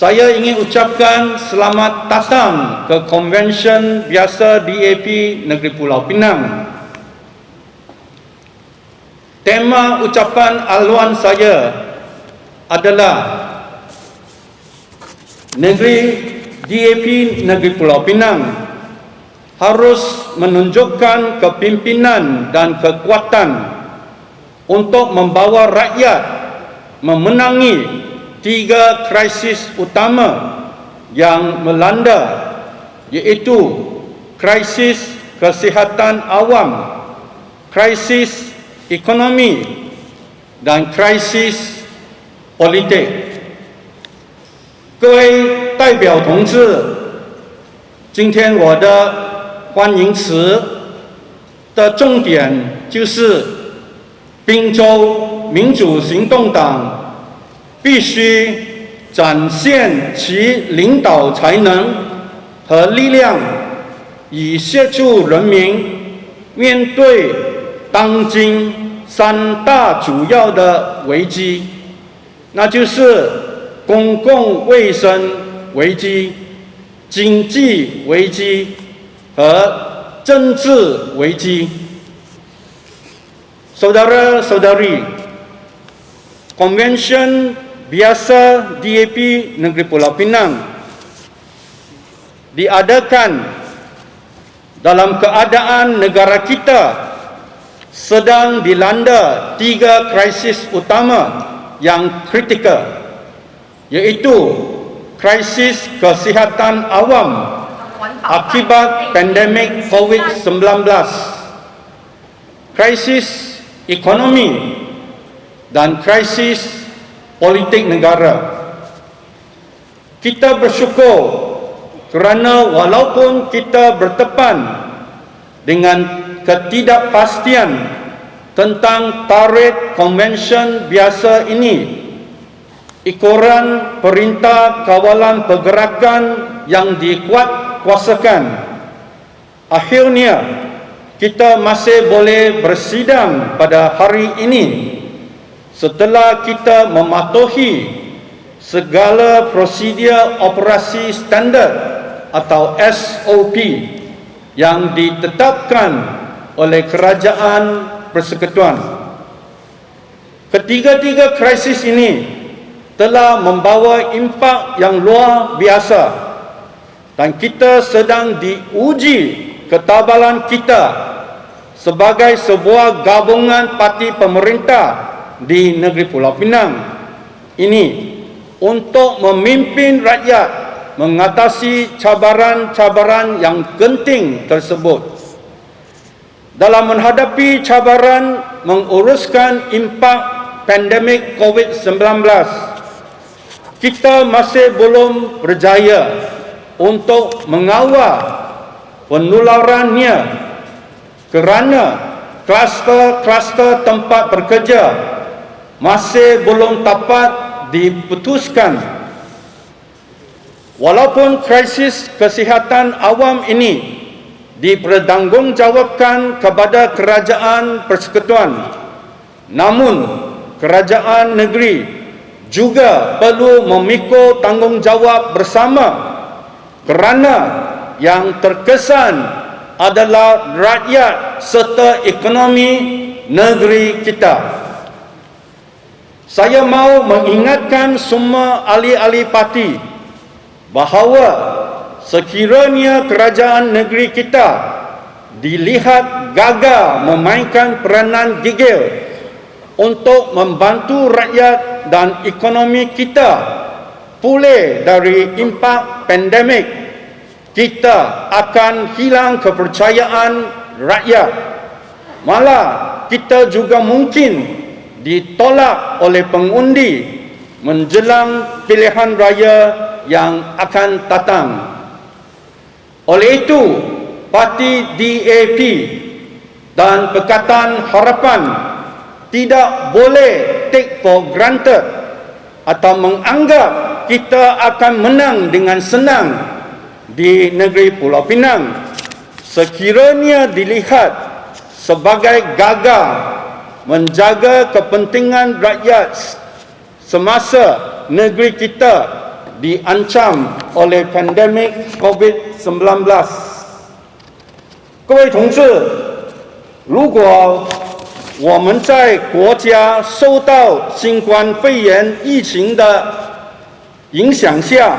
Saya ingin ucapkan selamat datang ke Konvensyen Biasa DAP Negeri Pulau Pinang. Tema ucapan aluan saya adalah Negeri DAP Negeri Pulau Pinang harus menunjukkan kepimpinan dan kekuatan untuk membawa rakyat memenangi 3 krisis utama yang melanda, iaitu krisis kesihatan awam, krisis ekonomi dan krisis politik. 各位代表同志，今天我的欢迎词的重点就是滨州民主行动党必须展现其领导才能和力量，以协助人民面对当今3大主要的危机，那就是公共卫生危机、经济危机和政治危机。Saudara-saudari, Konvensyen Biasa DAP Negeri Pulau Pinang diadakan dalam keadaan negara kita sedang dilanda 3 krisis utama yang kritikal, iaitu krisis kesihatan awam akibat pandemik COVID-19, krisis ekonomi, dan krisis politik negara. Kita bersyukur kerana walaupun kita berdepan dengan ketidakpastian tentang tarikh konvensyen biasa ini, ikuran Perintah Kawalan Pergerakan yang dikuatkuasakan, akhirnya kita masih boleh bersidang pada hari ini setelah kita mematuhi segala prosedur operasi standard atau SOP yang ditetapkan oleh Kerajaan Persekutuan. Ketiga-tiga krisis ini telah membawa impak yang luar biasa dan kita sedang diuji ketabalan kita sebagai sebuah gabungan parti pemerintah di negeri Pulau Pinang ini untuk memimpin rakyat mengatasi cabaran-cabaran yang genting tersebut. Dalam menghadapi cabaran menguruskan impak pandemik COVID-19, kita masih belum berjaya untuk mengawal penularannya kerana kluster-kluster tempat bekerja masih belum dapat diputuskan. Walaupun krisis kesihatan awam ini dipertanggungjawabkan kepada Kerajaan Persekutuan, namun kerajaan negeri juga perlu memikul tanggungjawab bersama kerana yang terkesan adalah rakyat serta ekonomi negeri kita. Saya mahu mengingatkan semua ahli-ahli parti bahawa sekiranya kerajaan negeri kita dilihat gagal memainkan peranan gigil untuk membantu rakyat dan ekonomi kita pulih dari impak pandemik, kita akan hilang kepercayaan rakyat. Malah kita juga mungkin ditolak oleh pengundi menjelang pilihan raya yang akan datang. Oleh itu, parti DAP dan Pakatan Harapan tidak boleh take for granted atau menganggap kita akan menang dengan senang di negeri Pulau Pinang sekiranya dilihat sebagai gagal menjaga kepentingan rakyat semasa negeri kita diancam oleh pandemik COVID-19。各位同志，如果我们在国家受到新冠肺炎疫情的影响下，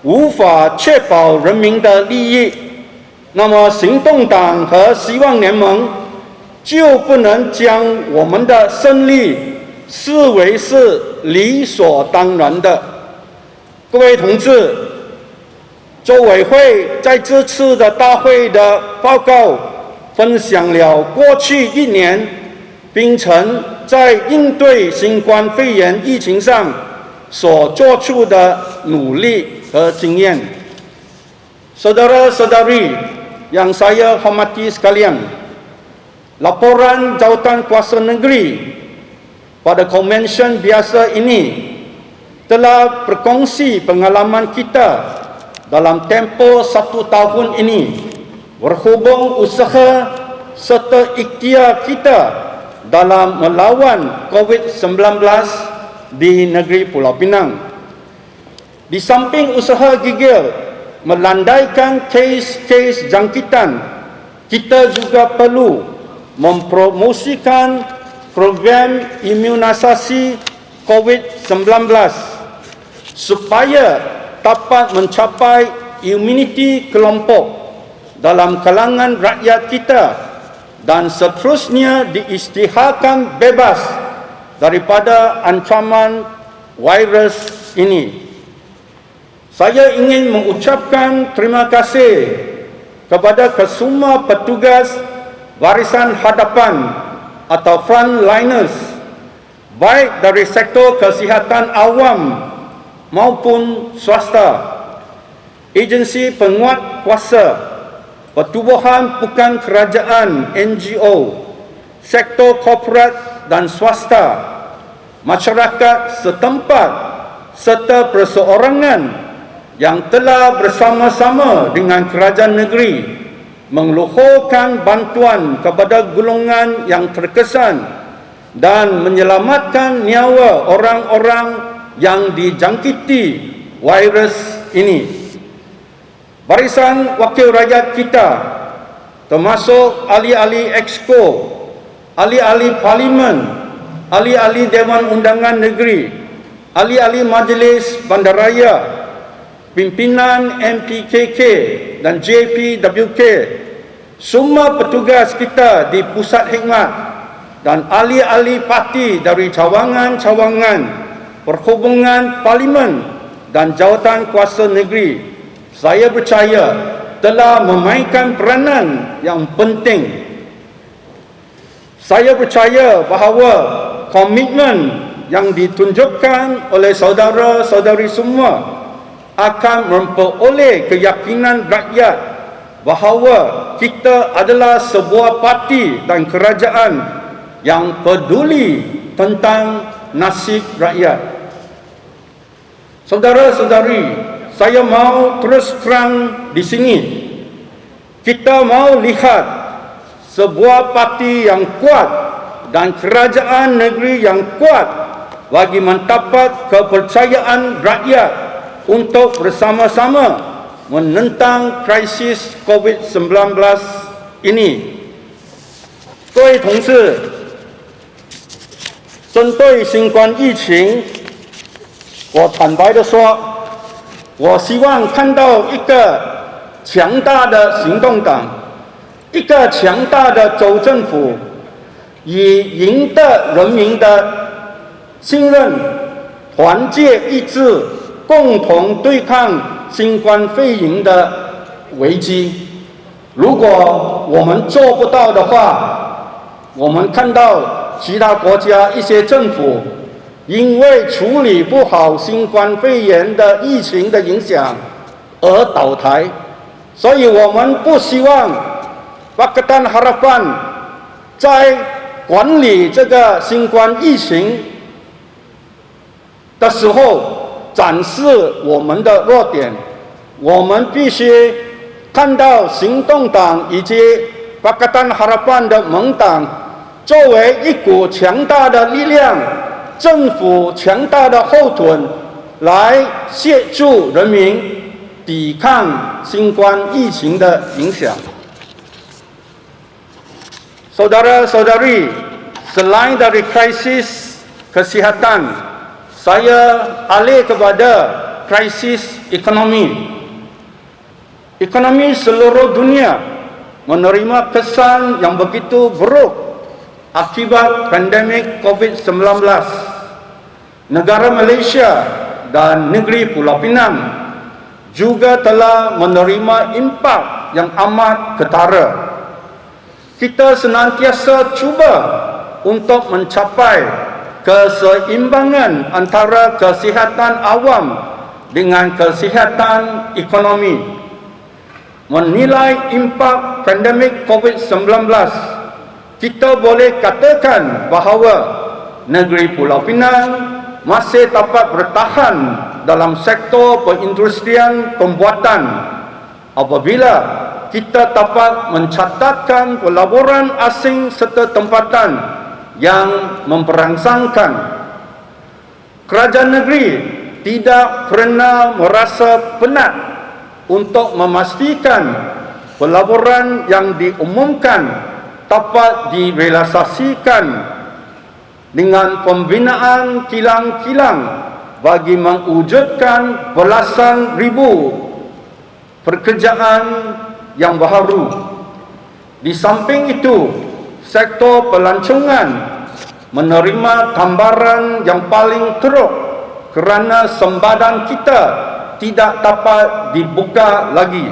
无法确保人民的利益，那么行动党和希望联盟就不能将我们的胜利视为是理所当然的。各位同志，周委会在这次的大会的报告分享了过去1年槟城在应对新冠肺炎疫情上所做出的努力和经验。Saudara-saudari yang saya hormati sekalian, laporan Jawatan Kuasa Negeri pada konvensyen biasa ini telah berkongsi pengalaman kita dalam tempoh 1 tahun ini berhubung usaha serta ikhtiar kita dalam melawan COVID-19 di negeri Pulau Pinang. Di samping usaha gigil melandaikan kes-kes jangkitan, kita juga perlu mempromosikan program imunisasi COVID-19 supaya dapat mencapai immuniti kelompok dalam kalangan rakyat kita dan seterusnya diisytiharkan bebas daripada ancaman virus ini. Saya ingin mengucapkan terima kasih kepada kesemua petugas barisan hadapan atau frontliners, baik dari sektor kesihatan awam maupun swasta, agensi penguat kuasa, pertubuhan bukan kerajaan NGO, sektor korporat dan swasta, masyarakat setempat serta perseorangan yang telah bersama-sama dengan kerajaan negeri mengeluhurkan bantuan kepada golongan yang terkesan dan menyelamatkan nyawa orang-orang yang dijangkiti virus ini. Barisan wakil rakyat kita, termasuk ahli-ahli Exco, ahli-ahli Parlimen, ahli-ahli Dewan Undangan Negeri, ahli-ahli Majlis Bandaraya, pimpinan MPKK dan JPWK, semua petugas kita di Pusat Hikmat dan ahli-ahli parti dari cawangan-cawangan perhubungan Parlimen dan jawatan kuasa negeri, saya percaya telah memainkan peranan yang penting. Saya percaya bahawa komitmen yang ditunjukkan oleh saudara-saudari semua akan memperoleh keyakinan rakyat bahawa kita adalah sebuah parti dan kerajaan yang peduli tentang nasib rakyat. Saudara-saudari, saya mau terus terang di sini. Kita mau lihat sebuah parti yang kuat dan kerajaan negeri yang kuat bagi mendapat kepercayaan rakyat untuk bersama-sama menentang krisis COVID-19 ini. 各位同志，针对新冠疫情，我坦白地说，我希望看到一个强大的行动党，一个强大的州政府，以赢得人民的信任，团结一致，共同对抗新冠肺炎的危机。如果我们做不到的话，我们看到其他国家一些政府因为处理不好新冠肺炎的疫情的影响而倒台，所以我们不希望Pakatan Harapan在管理这个新冠疫情的时候展示我们的弱点。我们必须看到行动党以及Pakatan Harapan的盟党作为一股强大的力量，政府强大的后盾，来协助人民抵抗新冠疫情的影响。Saudara-saudari, selain dari krisis kesihatan, saya alih kepada krisis ekonomi. Ekonomi seluruh dunia menerima kesan yang begitu buruk akibat pandemik COVID-19. Negara Malaysia dan negeri Pulau Pinang juga telah menerima impak yang amat ketara. Kita senantiasa cuba untuk mencapai keseimbangan antara kesihatan awam dengan kesihatan ekonomi. Menilai impak pandemik COVID-19, kita boleh katakan bahawa negeri Pulau Pinang masih dapat bertahan dalam sektor perindustrian pembuatan apabila kita dapat mencatatkan pelaburan asing serta tempatan yang memperangsangkan. Kerajaan negeri tidak pernah merasa penat untuk memastikan pelaburan yang diumumkan dapat direalisasikan dengan pembinaan kilang-kilang bagi mewujudkan belasan ribu pekerjaan yang baharu. Di samping itu, sektor pelancongan menerima gambaran yang paling teruk kerana sembadan kita tidak dapat dibuka lagi.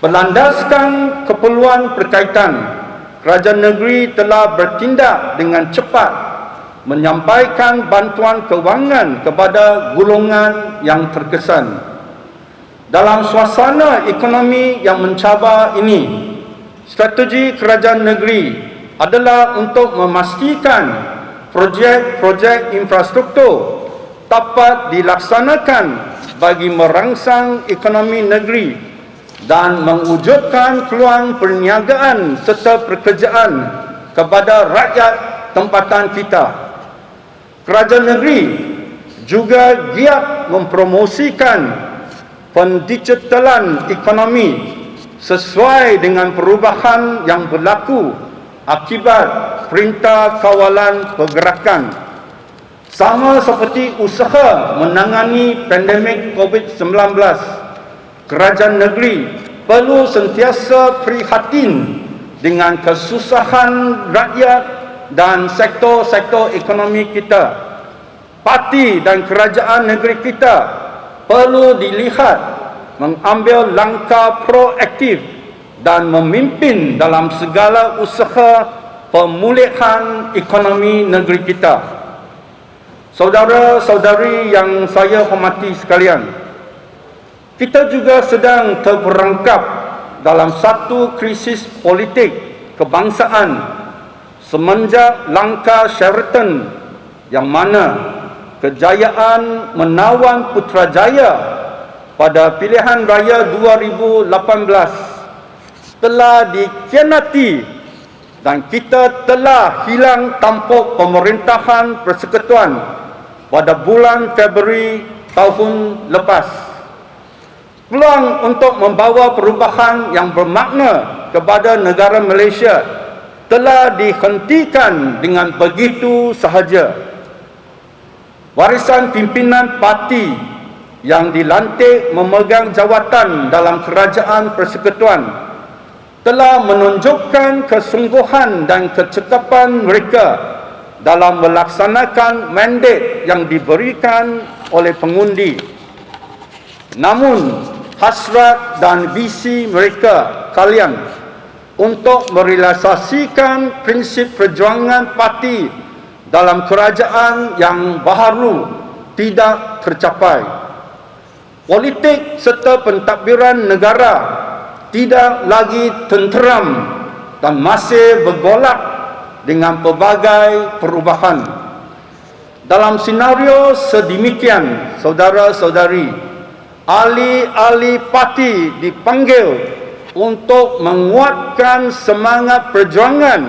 Berlandaskan keperluan berkaitan, kerajaan negeri telah bertindak dengan cepat menyampaikan bantuan kewangan kepada golongan yang terkesan. Dalam suasana ekonomi yang mencabar ini, strategi kerajaan negeri adalah untuk memastikan projek-projek infrastruktur dapat dilaksanakan bagi merangsang ekonomi negeri dan mewujudkan peluang perniagaan serta pekerjaan kepada rakyat tempatan kita. Kerajaan negeri juga giat mempromosikan pendigitalan ekonomi sesuai dengan perubahan yang berlaku akibat Perintah Kawalan Pergerakan. Sama seperti usaha menangani pandemik COVID-19, kerajaan negeri perlu sentiasa prihatin dengan kesusahan rakyat dan sektor-sektor ekonomi kita. Parti dan kerajaan negeri kita perlu dilihat mengambil langkah proaktif dan memimpin dalam segala usaha pemulihan ekonomi negeri kita. Saudara-saudari yang saya hormati sekalian, kita juga sedang terperangkap dalam satu krisis politik kebangsaan semenjak langkah Sheraton, yang mana kejayaan menawan Putrajaya pada pilihan raya 2018 telah dikhianati dan kita telah hilang tampuk pemerintahan persekutuan pada bulan Februari tahun lepas. Peluang untuk membawa perubahan yang bermakna kepada negara Malaysia telah dihentikan dengan begitu sahaja. Warisan pimpinan parti yang dilantik memegang jawatan dalam kerajaan persekutuan telah menunjukkan kesungguhan dan kecekapan mereka dalam melaksanakan mandat yang diberikan oleh pengundi. Namun, hasrat dan visi mereka kalian untuk merealisasikan prinsip perjuangan parti dalam kerajaan yang baharu tidak tercapai. Politik serta pentadbiran negara tidak lagi tenteram dan masih bergolak dengan pelbagai perubahan. Dalam senario sedemikian, saudara-saudari, ahli-ahli parti dipanggil untuk menguatkan semangat perjuangan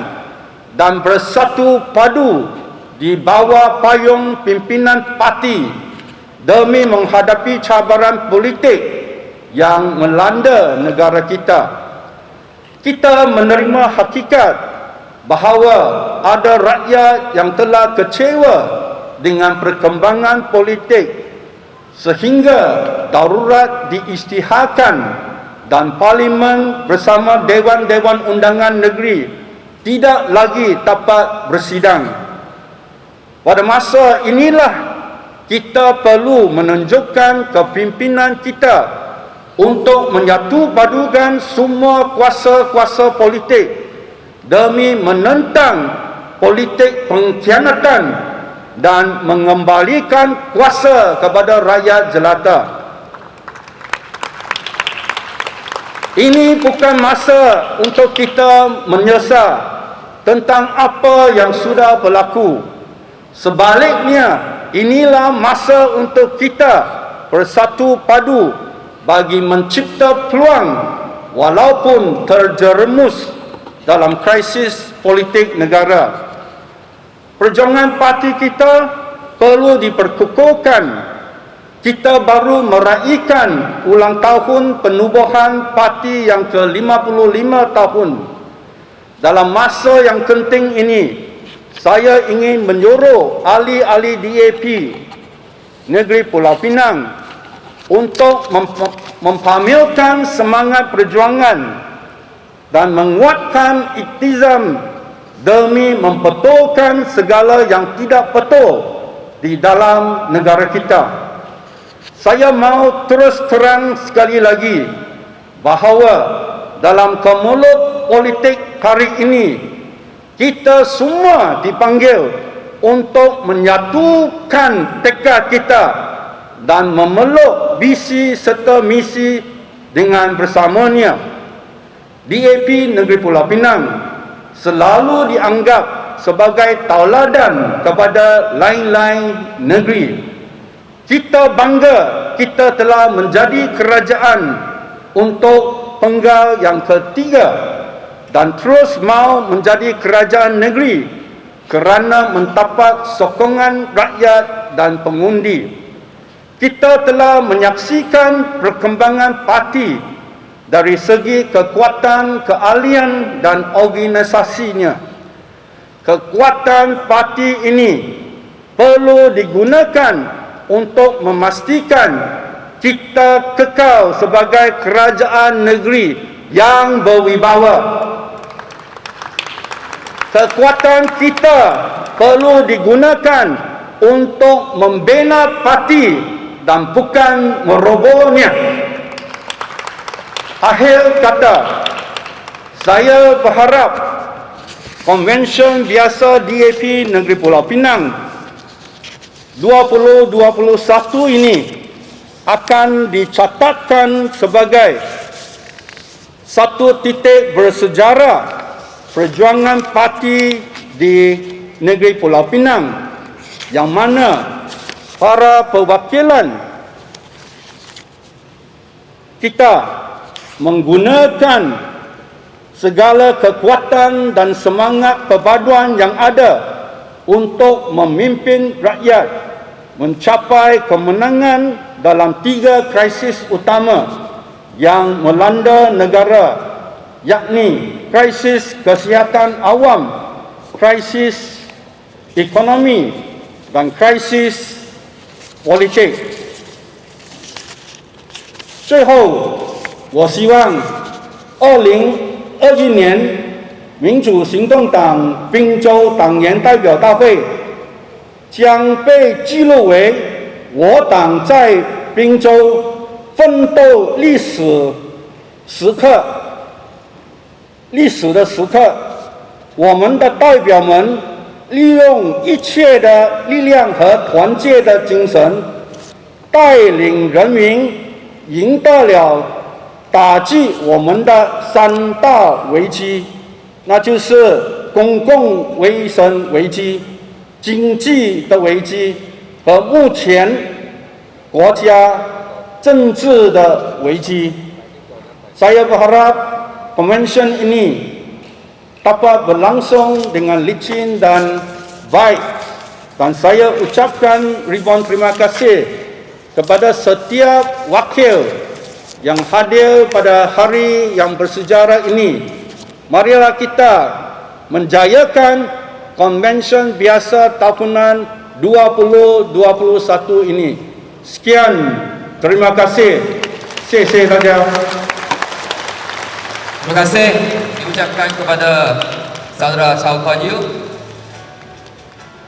dan bersatu padu di bawah payung pimpinan parti demi menghadapi cabaran politik yang melanda negara kita. Kita menerima hakikat bahawa ada rakyat yang telah kecewa dengan perkembangan politik sehingga darurat diisytiharkan dan Parlimen bersama Dewan-Dewan Undangan Negeri tidak lagi dapat bersidang. Pada masa inilah kita perlu menunjukkan kepimpinan kita untuk menyatupadukan semua kuasa-kuasa politik demi menentang politik pengkhianatan dan mengembalikan kuasa kepada rakyat jelata. Ini bukan masa untuk kita menyesal tentang apa yang sudah berlaku. Sebaliknya, inilah masa untuk kita bersatu padu bagi mencipta peluang walaupun terjerumus dalam krisis politik negara. Perjuangan parti kita perlu diperkukuhkan. Kita baru meraihkan ulang tahun penubuhan parti yang ke-55 tahun. Dalam masa yang penting ini, saya ingin menyuruh ahli-ahli DAP Negeri Pulau Pinang untuk mempamerkan semangat perjuangan dan menguatkan iktizam demi membetulkan segala yang tidak betul di dalam negara kita. Saya mahu terus terang sekali lagi bahawa dalam kemulut politik hari ini, kita semua dipanggil untuk menyatukan tekad kita dan memeluk visi serta misi dengan bersamanya. DAP Negeri Pulau Pinang selalu dianggap sebagai tauladan kepada lain-lain negeri. Kita bangga kita telah menjadi kerajaan untuk penggal yang ketiga dan terus mahu menjadi kerajaan negeri kerana mendapat sokongan rakyat dan pengundi. Kita telah menyaksikan perkembangan parti dari segi kekuatan, keahlian dan organisasinya. Kekuatan parti ini perlu digunakan untuk memastikan kita kekal sebagai kerajaan negeri yang berwibawa. Kekuatan kita perlu digunakan untuk membina parti dan bukan merobohnya. Akhir kata, saya berharap Konvensyen Biasa DAP Negeri Pulau Pinang 2021 ini akan dicatatkan sebagai satu titik bersejarah perjuangan parti di Negeri Pulau Pinang yang mana para perwakilan kita menggunakan segala kekuatan dan semangat perpaduan yang ada untuk memimpin rakyat mencapai kemenangan dalam 3 krisis utama yang melanda negara, yakni krisis kesihatan awam, krisis ekonomi dan krisis politik. 最后，我希望2021年民主行动党滨州党员代表大会将被记录为我党在滨州奋斗历史的时刻。我们的代表们利用一切的力量和团结的精神，带领人民赢得了打击我们的3大危机，那就是公共卫生危机、经济的危机和目前国家政治的危机. Saya berharap konvensyen ini dapat berlangsung dengan licin dan baik, dan saya ucapkan ribuan terima kasih kepada setiap wakil yang hadir pada hari yang bersejarah ini. Marilah kita menjayakan Konvensyen Biasa Tahunan 2021 ini. Sekian, terima kasih. Saya saja. Terima kasih diucapkan kepada Saudara Chow Kuan Yew.